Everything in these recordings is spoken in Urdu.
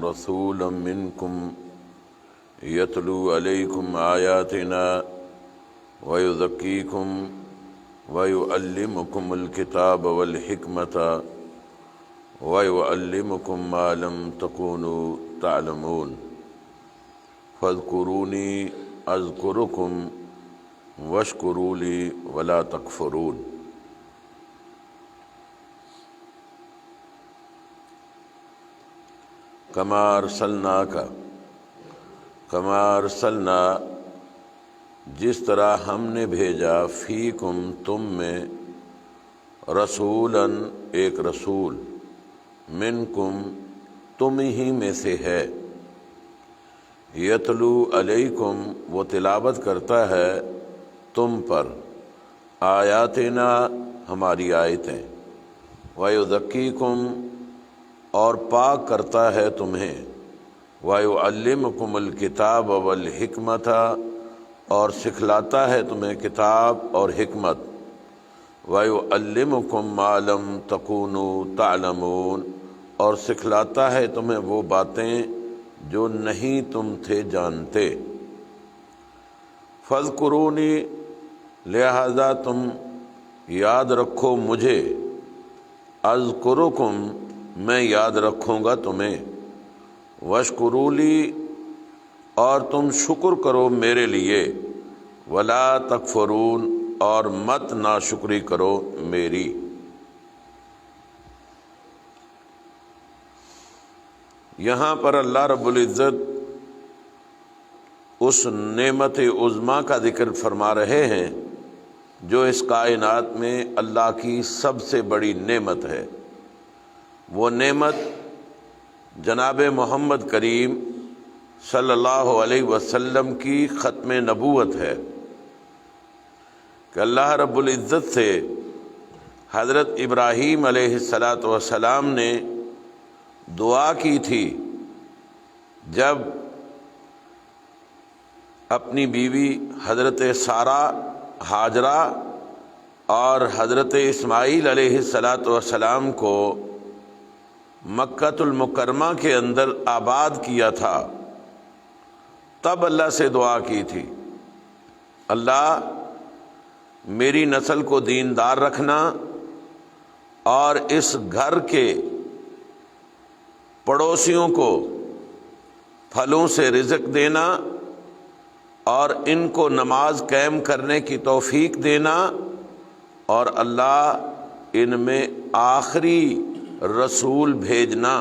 رسولا منكم يتلو عليكم آياتنا ويزكيكم ويعلمكم الكتاب والحكمة ويعلمكم ما لم تكونوا تعلمون فاذكروني أذكركم واشکروا لی ولا تکفرون۔ کما ارسلنا جس طرح ہم نے بھیجا فیکم تم میں رسولاً ایک رسول منکم تم ہی میں سے ہے یتلو علیکم وہ تلاوت کرتا ہے تم پر آیاتنا ہماری آیتیں وَيُذَكِّيكُمْ اور پاک کرتا ہے تمہیں وَيُعَلِّمُكُمُ الْكِتَابَ وَالْحِكْمَةَ اور سکھلاتا ہے تمہیں کتاب اور حکمت وَيُعَلِّمُكُمْ مَا لَمْ تَكُونُوا تَعْلَمُونَ اور سکھلاتا ہے تمہیں وہ باتیں جو نہیں تم تھے جانتے فَاذْكُرُونِي لہذا تم یاد رکھو مجھے اذکرکم میں یاد رکھوں گا تمہیں واشکروا لی اور تم شکر کرو میرے لیے ولا تکفرون اور مت ناشکری کرو میری۔ یہاں پر اللہ رب العزت اس نعمت عظمیٰ کا ذکر فرما رہے ہیں جو اس کائنات میں اللہ کی سب سے بڑی نعمت ہے۔ وہ نعمت جناب محمد کریم صلی اللہ علیہ وسلم کی ختم نبوت ہے کہ اللہ رب العزت سے حضرت ابراہیم علیہ السلام نے دعا کی تھی جب اپنی بیوی حضرت سارہ ہاجرہ اور حضرت اسماعیل علیہ السلام کو مکۃ المکرمہ کے اندر آباد کیا تھا، تب اللہ سے دعا کی تھی اللہ میری نسل کو دیندار رکھنا اور اس گھر کے پڑوسیوں کو پھلوں سے رزق دینا اور ان کو نماز قائم کرنے کی توفیق دینا اور اللہ ان میں آخری رسول بھیجنا۔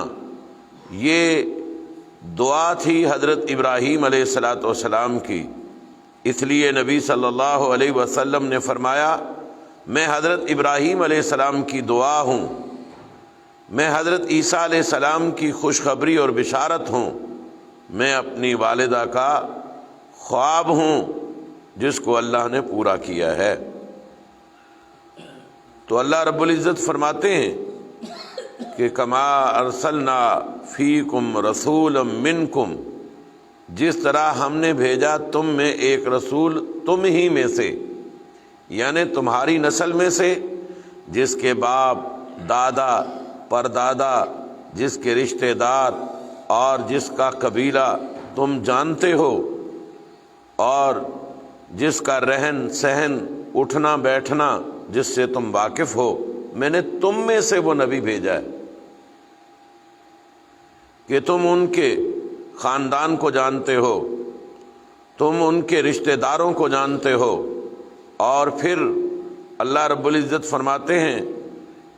یہ دعا تھی حضرت ابراہیم علیہ السلام کی، اس لیے نبی صلی اللہ علیہ وسلم نے فرمایا میں حضرت ابراہیم علیہ السلام کی دعا ہوں، میں حضرت عیسیٰ علیہ السلام کی خوشخبری اور بشارت ہوں، میں اپنی والدہ کا خواب ہوں جس کو اللہ نے پورا کیا ہے۔ تو اللہ رب العزت فرماتے ہیں کہ کما ارسلنا فیکم رسولا منکم جس طرح ہم نے بھیجا تم میں ایک رسول تم ہی میں سے، یعنی تمہاری نسل میں سے، جس کے باپ دادا پردادا جس کے رشتہ دار اور جس کا قبیلہ تم جانتے ہو اور جس کا رہن سہن اٹھنا بیٹھنا جس سے تم واقف ہو، میں نے تم میں سے وہ نبی بھیجا ہے کہ تم ان کے خاندان کو جانتے ہو، تم ان کے رشتہ داروں کو جانتے ہو، اور پھر اللہ رب العزت فرماتے ہیں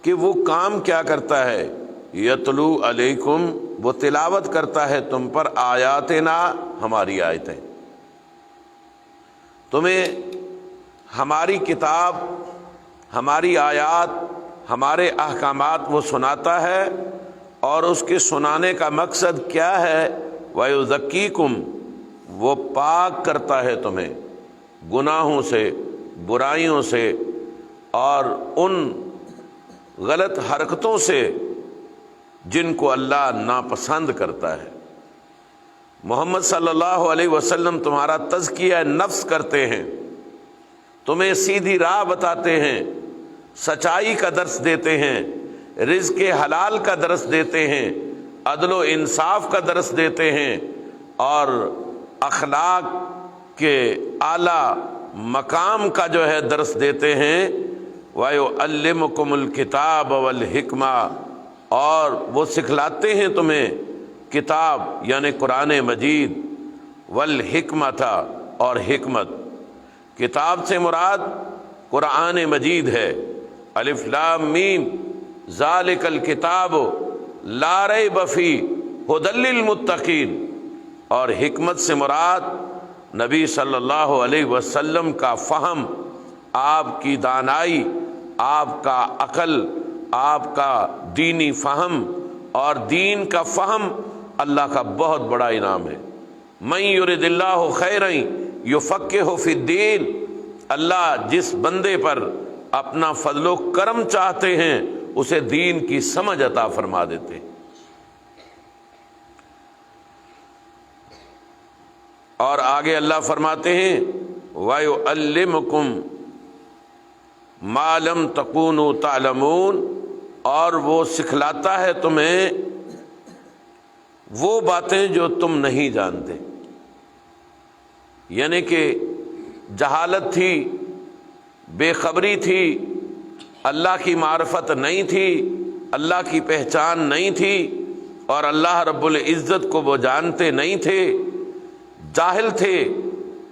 کہ وہ کام کیا کرتا ہے یتلو علیکم وہ تلاوت کرتا ہے تم پر آیاتنا ہماری آیتیں، تمہیں ہماری کتاب ہماری آیات ہمارے احکامات وہ سناتا ہے، اور اس کے سنانے کا مقصد کیا ہے وَيُزَكِّيكُمْ وہ پاک کرتا ہے تمہیں گناہوں سے برائیوں سے اور ان غلط حرکتوں سے جن کو اللہ ناپسند کرتا ہے۔ محمد صلی اللہ علیہ وسلم تمہارا تزکیہ نفس کرتے ہیں، تمہیں سیدھی راہ بتاتے ہیں، سچائی کا درس دیتے ہیں، رزق حلال کا درس دیتے ہیں، عدل و انصاف کا درس دیتے ہیں اور اخلاق کے اعلیٰ مقام کا جو ہے درس دیتے ہیں۔ وَيُعَلِّمُكُمُ الْكِتَابَ وَالْحِكْمَةَ، اور وہ سکھلاتے ہیں تمہیں کتاب یعنی قرآن مجید، وَالْحِكْمَةَ اور حکمت۔ کتاب سے مراد قرآن مجید ہے، الف لام میم ذالک الکتاب لا ریب فیہ ھدی للمتقین، اور حکمت سے مراد نبی صلی اللہ علیہ وسلم کا فہم، آپ کی دانائی، آپ کا عقل، آپ کا دینی فہم، اور دین کا فہم اللہ کا بہت بڑا انعام ہے۔ من یرد اللہ خیرا یفقہہ فی الدین، اللہ جس بندے پر اپنا فضل و کرم چاہتے ہیں اسے دین کی سمجھ عطا فرما دیتے ہیں۔ اور آگے اللہ فرماتے ہیں وَيُعَلِّمُكُمْ مَا لَمْ تَكُونُوا تَعْلَمُونَ، اور وہ سکھلاتا ہے تمہیں وہ باتیں جو تم نہیں جانتے، یعنی کہ جہالت تھی، بے خبری تھی، اللہ کی معرفت نہیں تھی، اللہ کی پہچان نہیں تھی، اور اللہ رب العزت کو وہ جانتے نہیں تھے، جاہل تھے۔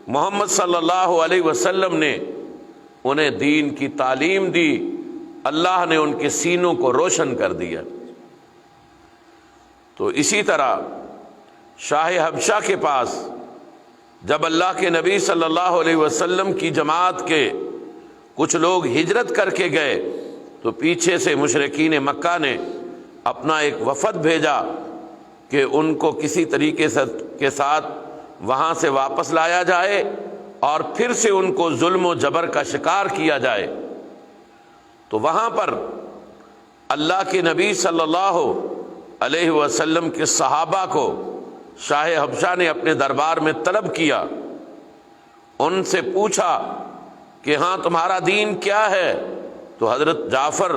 محمد صلی اللہ علیہ وسلم نے انہیں دین کی تعلیم دی، اللہ نے ان کے سینوں کو روشن کر دیا۔ تو اسی طرح شاہ حبشہ کے پاس جب اللہ کے نبی صلی اللہ علیہ وسلم کی جماعت کے کچھ لوگ ہجرت کر کے گئے تو پیچھے سے مشرکین مکہ نے اپنا ایک وفد بھیجا کہ ان کو کسی طریقے کے ساتھ وہاں سے واپس لایا جائے اور پھر سے ان کو ظلم و جبر کا شکار کیا جائے۔ تو وہاں پر اللہ کے نبی صلی اللہ علیہ وسلم کے صحابہ کو شاہ حبشہ نے اپنے دربار میں طلب کیا، ان سے پوچھا کہ ہاں تمہارا دین کیا ہے؟ تو حضرت جعفر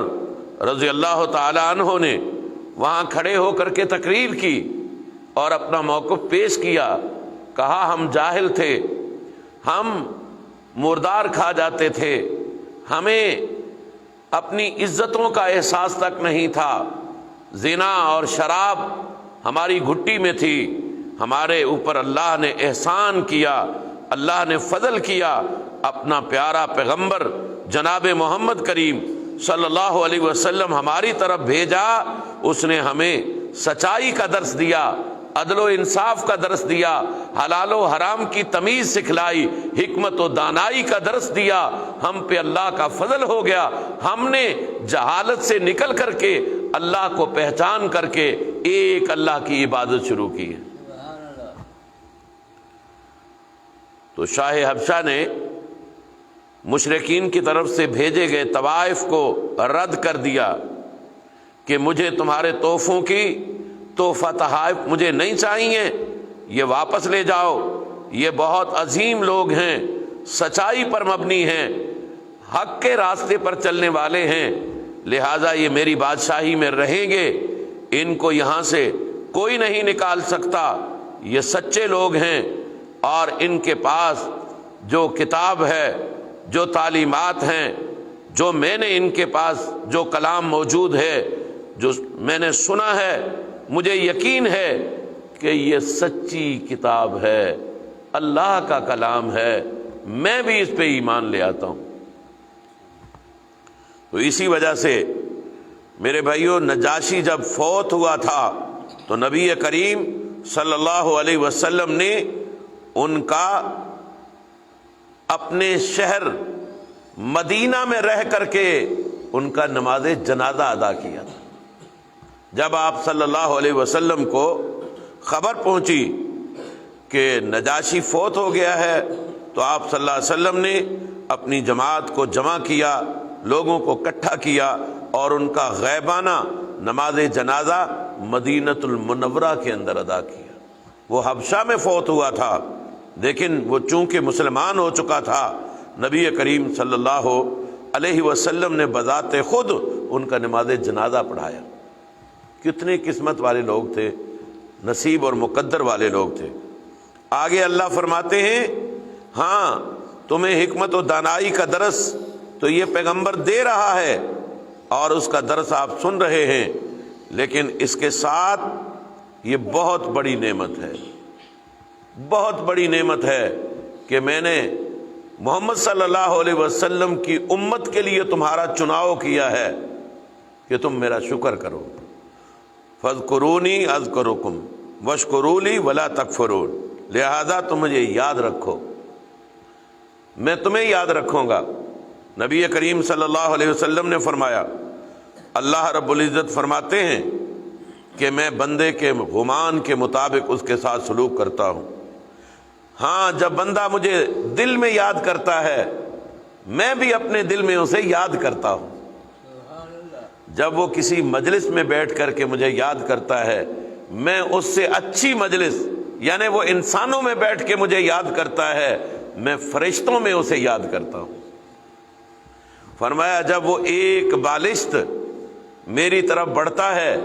رضی اللہ تعالی عنہ نے وہاں کھڑے ہو کر کے تقریر کی اور اپنا موقف پیش کیا، کہا ہم جاہل تھے، ہم مردار کھا جاتے تھے، ہمیں اپنی عزتوں کا احساس تک نہیں تھا، زنا اور شراب ہماری گھٹی میں تھی، ہمارے اوپر اللہ نے احسان کیا، اللہ نے فضل کیا، اپنا پیارا پیغمبر جناب محمد کریم صلی اللہ علیہ وسلم ہماری طرف بھیجا، اس نے ہمیں سچائی کا درس دیا، عدل و انصاف کا درس دیا، حلال و حرام کی تمیز سکھلائی، حکمت و دانائی کا درس دیا، ہم پہ اللہ کا فضل ہو گیا، ہم نے جہالت سے نکل کر کے اللہ کو پہچان کر کے ایک اللہ کی عبادت شروع کی ہے۔ تو شاہ حبشہ نے مشرکین کی طرف سے بھیجے گئے طوائف کو رد کر دیا کہ مجھے تمہارے تحفوں کی تحفہ تحائف مجھے نہیں چاہیے، یہ واپس لے جاؤ، یہ بہت عظیم لوگ ہیں، سچائی پر مبنی ہیں، حق کے راستے پر چلنے والے ہیں، لہٰذا یہ میری بادشاہی میں رہیں گے، ان کو یہاں سے کوئی نہیں نکال سکتا، یہ سچے لوگ ہیں، اور ان کے پاس جو کتاب ہے، جو تعلیمات ہیں، جو میں نے ان کے پاس جو کلام موجود ہے، جو میں نے سنا ہے، مجھے یقین ہے کہ یہ سچی کتاب ہے، اللہ کا کلام ہے، میں بھی اس پہ ایمان لے آتا ہوں۔ تو اسی وجہ سے میرے بھائیوں، نجاشی جب فوت ہوا تھا تو نبی کریم صلی اللہ علیہ وسلم نے ان کا اپنے شہر مدینہ میں رہ کر کے ان کا نماز جنازہ ادا کیا تھا۔ جب آپ صلی اللہ علیہ وسلم کو خبر پہنچی کہ نجاشی فوت ہو گیا ہے تو آپ صلی اللہ علیہ وسلم نے اپنی جماعت کو جمع کیا، لوگوں کو اکٹھا کیا اور ان کا غیبانہ نماز جنازہ مدینۃ المنورہ کے اندر ادا کیا۔ وہ حبشہ میں فوت ہوا تھا لیکن وہ چونکہ مسلمان ہو چکا تھا، نبی کریم صلی اللہ علیہ وسلم نے بذات خود ان کا نماز جنازہ پڑھایا۔ کتنے قسمت والے لوگ تھے، نصیب اور مقدر والے لوگ تھے۔ آگے اللہ فرماتے ہیں ہاں تمہیں حکمت و دانائی کا درس تو یہ پیغمبر دے رہا ہے اور اس کا درس آپ سن رہے ہیں، لیکن اس کے ساتھ یہ بہت بڑی نعمت ہے، بہت بڑی نعمت ہے کہ میں نے محمد صلی اللہ علیہ وسلم کی امت کے لیے تمہارا چناؤ کیا ہے کہ تم میرا شکر کرو۔ فاذکرونی اذکرکم واشکروا لی ولا تکفرون، لہذا تم مجھے یاد رکھو، میں تمہیں یاد رکھوں گا۔ نبی کریم صلی اللہ علیہ وسلم نے فرمایا، اللہ رب العزت فرماتے ہیں کہ میں بندے کے گمان کے مطابق اس کے ساتھ سلوک کرتا ہوں۔ ہاں جب بندہ مجھے دل میں یاد کرتا ہے میں بھی اپنے دل میں اسے یاد کرتا ہوں۔ جب وہ کسی مجلس میں بیٹھ کر کے مجھے یاد کرتا ہے میں اس سے اچھی مجلس، یعنی وہ انسانوں میں بیٹھ کے مجھے یاد کرتا ہے، میں فرشتوں میں اسے یاد کرتا ہوں۔ فرمایا جب وہ ایک بالشت میری طرف بڑھتا ہے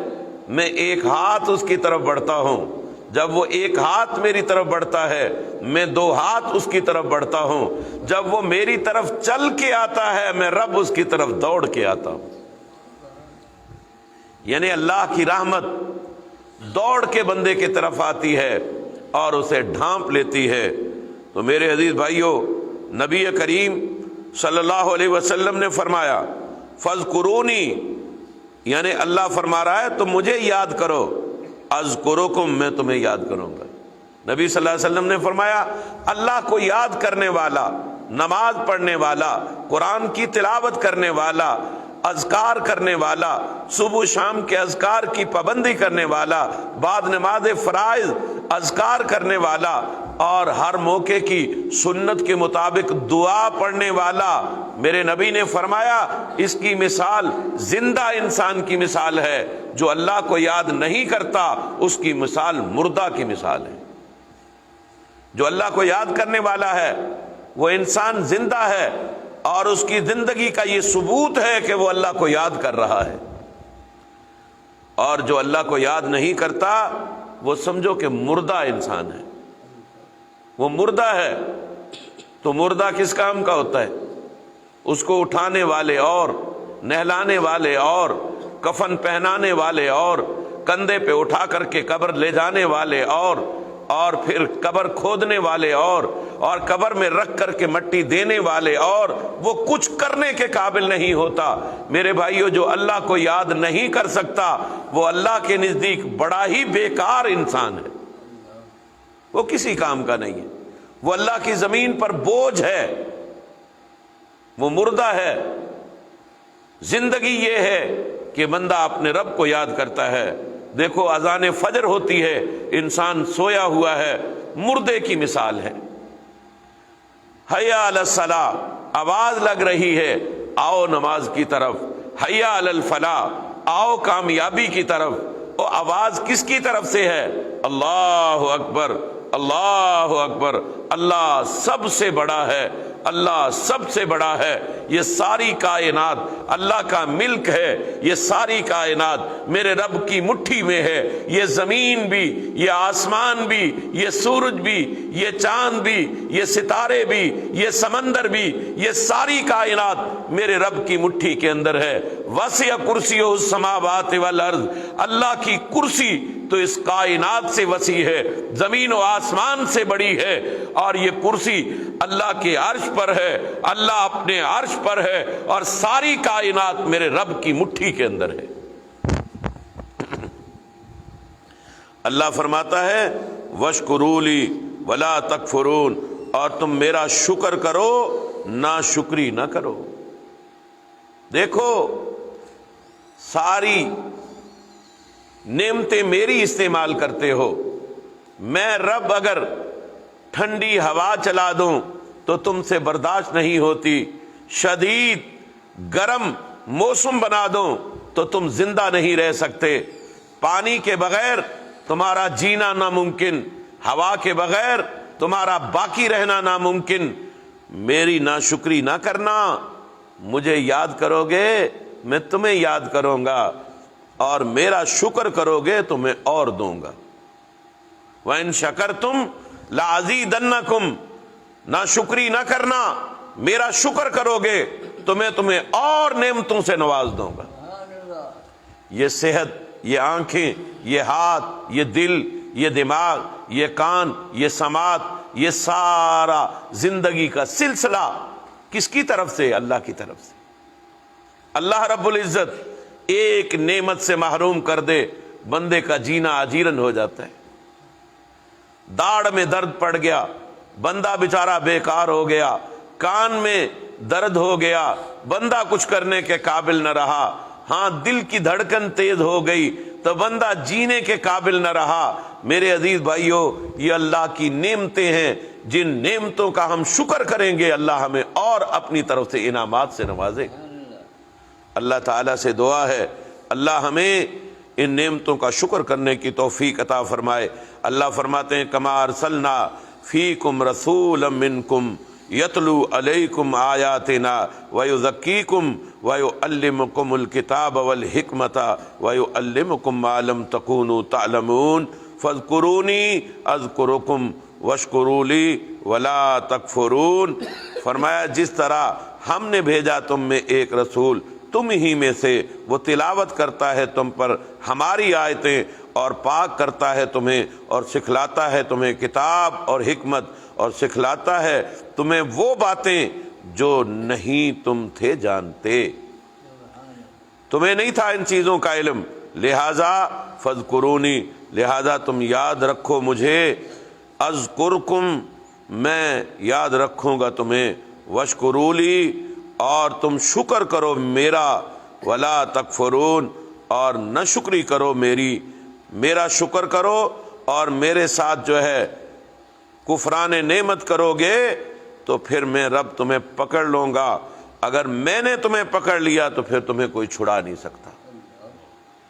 میں ایک ہاتھ اس کی طرف بڑھتا ہوں، جب وہ ایک ہاتھ میری طرف بڑھتا ہے میں دو ہاتھ اس کی طرف بڑھتا ہوں، جب وہ میری طرف چل کے آتا ہے میں رب اس کی طرف دوڑ کے آتا ہوں۔ یعنی اللہ کی رحمت دوڑ کے بندے کی طرف آتی ہے اور اسے ڈھانپ لیتی ہے۔ تو میرے عزیز بھائیوں، نبی کریم صلی اللہ علیہ وسلم نے فرمایا فاذکرونی، یعنی اللہ فرما رہا ہے تم مجھے یاد کرو، اذکرکم، میں تمہیں یاد کروں گا۔ نبی صلی اللہ علیہ وسلم نے فرمایا اللہ کو یاد کرنے والا، نماز پڑھنے والا، قرآن کی تلاوت کرنے والا، اذکار کرنے والا، صبح شام کے اذکار کی پابندی کرنے والا، بعد نماز فرائض اذکار کرنے والا اور ہر موقع کی سنت کے مطابق دعا پڑھنے والا، میرے نبی نے فرمایا اس کی مثال زندہ انسان کی مثال ہے، جو اللہ کو یاد نہیں کرتا اس کی مثال مردہ کی مثال ہے۔ جو اللہ کو یاد کرنے والا ہے وہ انسان زندہ ہے اور اس کی زندگی کا یہ ثبوت ہے کہ وہ اللہ کو یاد کر رہا ہے، اور جو اللہ کو یاد نہیں کرتا وہ سمجھو کہ مردہ انسان ہے، وہ مردہ ہے۔ تو مردہ کس کام کا ہوتا ہے؟ اس کو اٹھانے والے اور، نہلانے والے اور، کفن پہنانے والے اور، کندھے پہ اٹھا کر کے قبر لے جانے والے اور پھر قبر کھودنے والے اور قبر میں رکھ کر کے مٹی دینے والے، اور وہ کچھ کرنے کے قابل نہیں ہوتا۔ میرے بھائیو، جو اللہ کو یاد نہیں کر سکتا وہ اللہ کے نزدیک بڑا ہی بیکار انسان ہے، وہ کسی کام کا نہیں ہے، وہ اللہ کی زمین پر بوجھ ہے، وہ مردہ ہے۔ زندگی یہ ہے کہ بندہ اپنے رب کو یاد کرتا ہے۔ دیکھو اذان فجر ہوتی ہے، انسان سویا ہوا ہے، مردے کی مثال ہے۔ حیا علی الصلاۃ، آواز لگ رہی ہے، آؤ نماز کی طرف۔ حیا علی الفلاح، آؤ کامیابی کی طرف۔ اور آواز کس کی طرف سے ہے؟ اللہ اکبر، اللہ اکبر، اللہ سب سے بڑا ہے، اللہ سب سے بڑا ہے۔ یہ ساری کائنات اللہ کا ملک ہے، یہ ساری کائنات میرے رب کی مٹھی میں ہے۔ یہ زمین بھی، یہ آسمان بھی، یہ سورج بھی، یہ چاند بھی، یہ ستارے بھی، یہ سمندر بھی، یہ ساری کائنات میرے رب کی مٹھی کے اندر ہے۔ وسع کرسیہ السماوات والارض، اللہ کی کرسی تو اس کائنات سے وسیع ہے، زمین و آسمان سے بڑی ہے، اور یہ کرسی اللہ کے عرش پر ہے، اللہ اپنے عرش پر ہے، اور ساری کائنات میرے رب کی مٹھی کے اندر ہے۔ اللہ فرماتا ہے وَاشْكُرُوا لِي وَلَا تَكْفُرُونَ، اور تم میرا شکر کرو، ناشکری نہ کرو۔ دیکھو ساری نعمتیں میری استعمال کرتے ہو، میں رب اگر ٹھنڈی ہوا چلا دوں تو تم سے برداشت نہیں ہوتی، شدید گرم موسم بنا دوں تو تم زندہ نہیں رہ سکتے، پانی کے بغیر تمہارا جینا ناممکن، ہوا کے بغیر تمہارا باقی رہنا ناممکن۔ میری ناشکری نہ کرنا، مجھے یاد کرو گے میں تمہیں یاد کروں گا۔ اور میرا شکر کرو گے تو میں اور دوں گا۔ وَإِن شَكَرْتُمْ لَأَزِيدَنَّكُمْ، نہ شکری نہ کرنا، میرا شکر کرو گے تو میں تمہیں اور نعمتوں سے نواز دوں گا۔ یہ صحت، یہ آنکھیں، یہ ہاتھ، یہ دل، یہ دماغ، یہ کان، یہ سماعت، یہ سارا زندگی کا سلسلہ کس کی طرف سے؟ اللہ کی طرف سے۔ اللہ رب العزت ایک نعمت سے محروم کر دے، بندے کا جینا اجیرن ہو جاتا ہے۔ داڑھ میں درد پڑ گیا، بندہ بیچارہ بیکار ہو گیا، کان میں درد ہو گیا، بندہ کچھ کرنے کے قابل نہ رہا، ہاں دل کی دھڑکن تیز ہو گئی تو بندہ جینے کے قابل نہ رہا۔ میرے عزیز بھائیو، یہ اللہ کی نعمتیں ہیں، جن نعمتوں کا ہم شکر کریں گے اللہ ہمیں اور اپنی طرف سے انعامات سے نوازے گا۔ اللہ تعالیٰ سے دعا ہے اللہ ہمیں ان نعمتوں کا شکر کرنے کی توفیق عطا فرمائے۔ اللہ فرماتے ہیں کما ارسلنا فیکم رسولا منکم یتلو علیکم آیاتنا ویزکیکم ویعلمکم الکتاب والحکمت ویعلمکم ما لم تکونوا تعلمون فاذکرونی اذکرکم واشکروا لی ولا تکفرون۔ فرمایا جس طرح ہم نے بھیجا تم میں ایک رسول، تم ہی میں سے، وہ تلاوت کرتا ہے تم پر ہماری آیتیں اور پاک کرتا ہے تمہیں اور سکھلاتا ہے تمہیں کتاب اور حکمت، اور سکھلاتا ہے تمہیں وہ باتیں جو نہیں تم تھے جانتے، تمہیں نہیں تھا ان چیزوں کا علم، لہذا فاذکرونی، لہذا تم یاد رکھو مجھے، اذکرکم، میں یاد رکھوں گا تمہیں، واشکروا لی، اور تم شکر کرو میرا، ولا تکفرون، اور نہ شکری کرو میری، میرا شکر کرو اور میرے ساتھ جو ہے کفران نعمت کرو گے تو پھر میں رب تمہیں پکڑ لوں گا، اگر میں نے تمہیں پکڑ لیا تو پھر تمہیں کوئی چھڑا نہیں سکتا،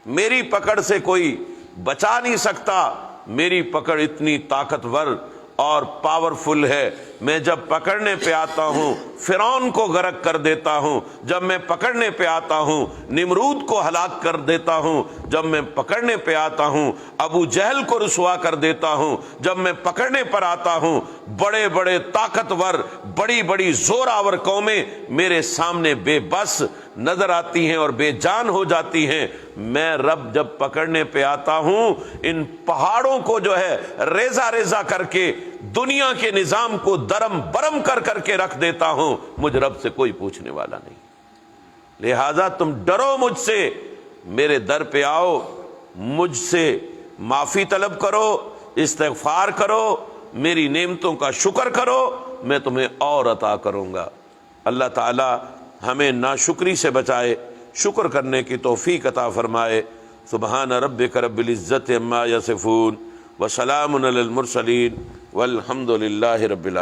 میری پکڑ سے کوئی بچا نہیں سکتا، میری پکڑ اتنی طاقتور اور پاورفل ہے، میں جب پکڑنے پہ آتا ہوں فرعون کو غرق کر دیتا ہوں، جب میں پکڑنے پہ آتا ہوں نمرود کو ہلاک کر دیتا ہوں، جب میں پکڑنے پہ آتا ہوں ابو جہل کو رسوا کر دیتا ہوں، جب میں پکڑنے پر آتا ہوں بڑے بڑے طاقتور بڑی بڑی زور آور قومیں میرے سامنے بے بس نظر آتی ہیں اور بے جان ہو جاتی ہیں، میں رب جب پکڑنے پہ آتا ہوں ان پہاڑوں کو جو ہے ریزہ ریزہ کر کے دنیا کے نظام کو درم برم کر کر کے رکھ دیتا ہوں، مجھ رب سے کوئی پوچھنے والا نہیں، لہذا تم ڈرو مجھ سے، میرے در پہ آؤ، مجھ سے معافی طلب کرو، استغفار کرو، میری نعمتوں کا شکر کرو، میں تمہیں اور عطا کروں گا۔ اللہ تعالی ہمیں ناشکری سے بچائے، شکر کرنے کی توفیق عطا فرمائے۔ سبحان ربک رب العزت عما یصفون وسلام علی المرسلین والحمد للہ رب العالمین۔